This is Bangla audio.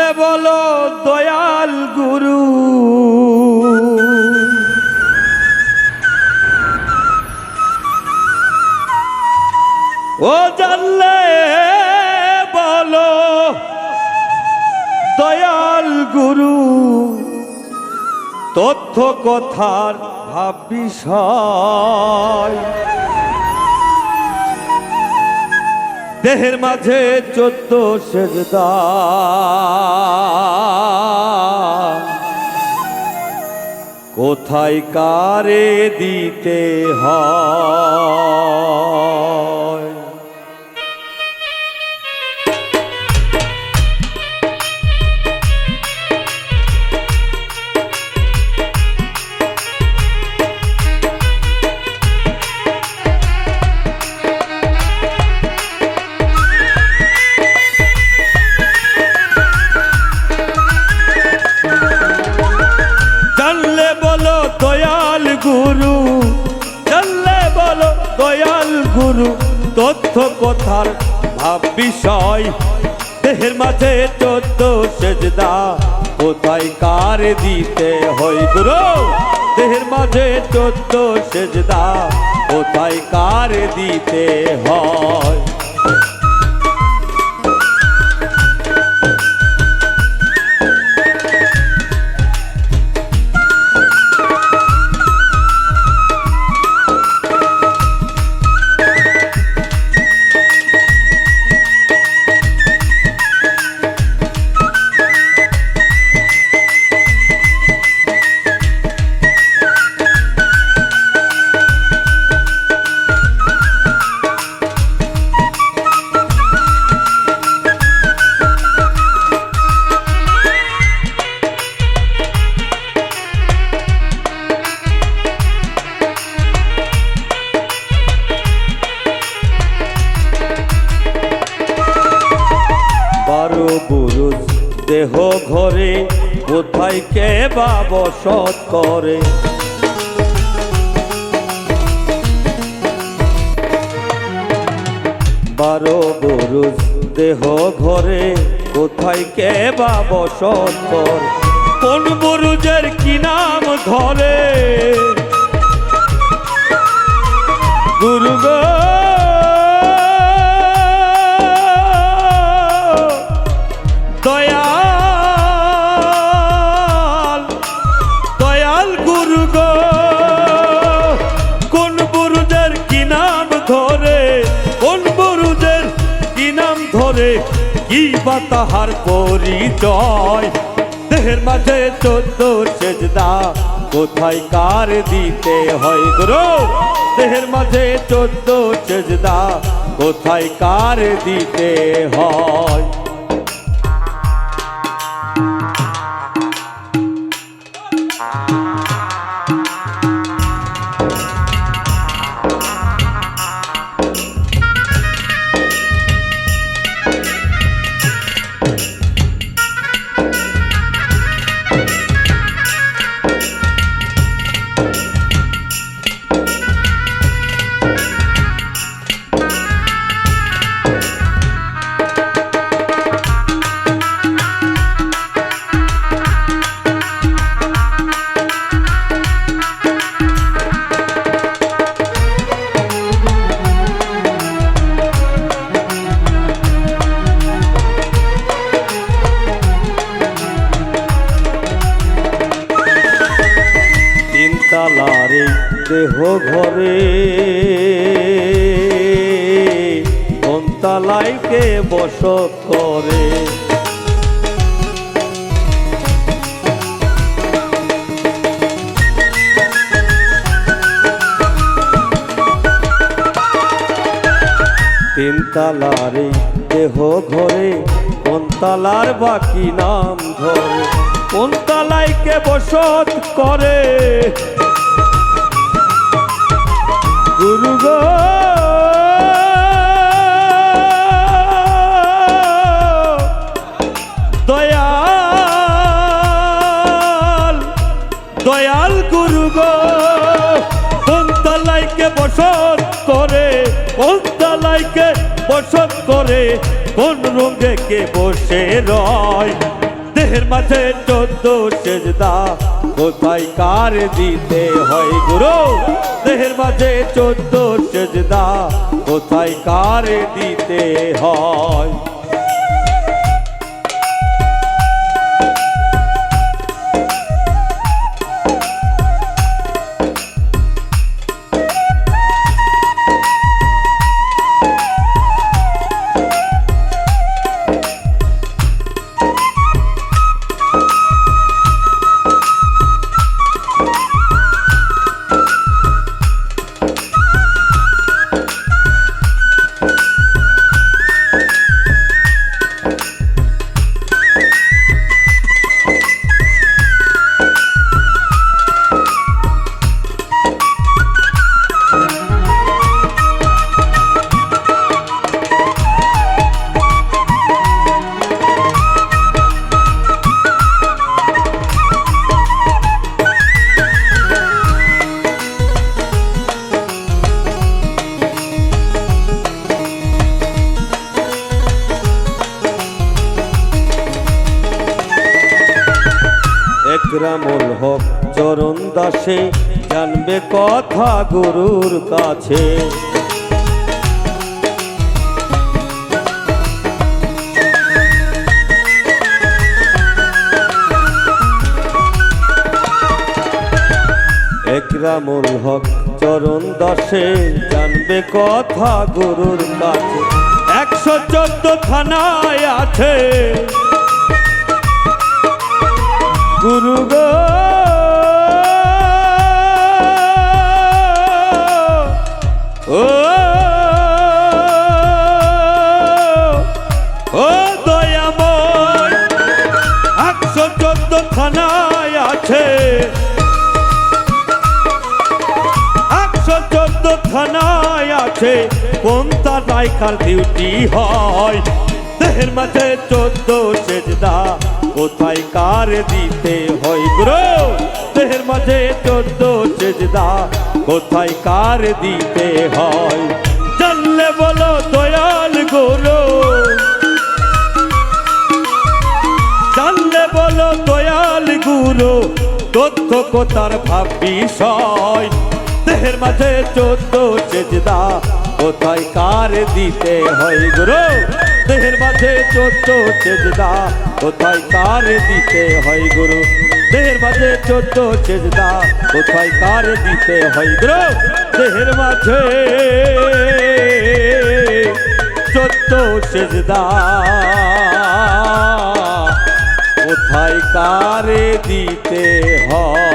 জানলে বলো দয়াল গুরু, ও জানলে বলো দয়াল গুরু, তথ্য কথার ভাব বিষয়। দেহের মাঝে 14 সেজদা, কোথায় কারে দিতে হয়। গুরু জানলে বলো দয়াল গুরু, তথ্য কথার ভাব বিষয়। দেহের মাঝে 14 সেজদা, কোথায় কার দিতে হয় গুরু। দেহের মাঝে 14 সেজদা, কোথায় কার দিতে হয়। বুরুজ দেহ ঘরে, কোথায় কে বা বসত করে। 12 বুরুজ দেহ ঘরে, কোথায় কে বা বসত করে। কোন বুরুজের কি নাম ধরে গুরু গো। দয়াল গুরু গো, কোন বুরুজের কি নাম ধরে, কোন বুরুজের কি নাম ধরে, কি বা তাহার পরিচয়। দেহের মাঝে 14 সেজদা, কোথায় কার দিতে হয় গুরু। দেহের মাঝে 14 সেজদা, কোথায় কার দিতে হয়। তালারে দেহ ঘরে, কোন তালায় কে বসত করে। 3 তালারে দেহ ঘরে, কোন তালার বাকি নাম ধরে। কোন তালায় কে বসত করে গুরু গো। দয়াল গুরু গো, কোন তালায় কে বসত করে, কোন তালায় কে বসত করে, কোন রঙে কে বসে রয়। দেহের মাঝে 14 সেজদা কোথায় কার দিতে হয় গুরু দেহের মাঝে 14 সেজদা কোথায় কার দিতে হয় একরামুল হক চরণ দাসে জানবে কথা গুরুর কাছে একরামুল হক চরণ দাসে জানবে কথা গুরুর কাছে 114 থানায় আছে গুরু গো ও ও দয়াময় 114 থানায় আছে 114 থানায় আছে কোনটা নায়িকার ডিউটি হয় দেহের মাঝে 14 সেজদা কোথায় কার দিতে হয় গুরু দেহের মাঝে 14 সেজদা কোথায় কার দিতে হয় জানলে বলো দয়াল গুরু জানলে বলো দয়াল গুরু তথ্য কোথার ভাব বিষয় দেহের মাঝে 14 সেজদা কোথায় কার দিতে হয় গুরু দেহের মাঝে 14 সেজদা কোথায় কার দিতে হয় গুরু দেহের মাঝে 14 সেজদা কোথায় কার দিতে হয় গুরু দেহের মাঝে 14 সেজদা কোথায় কার দিতে হয়।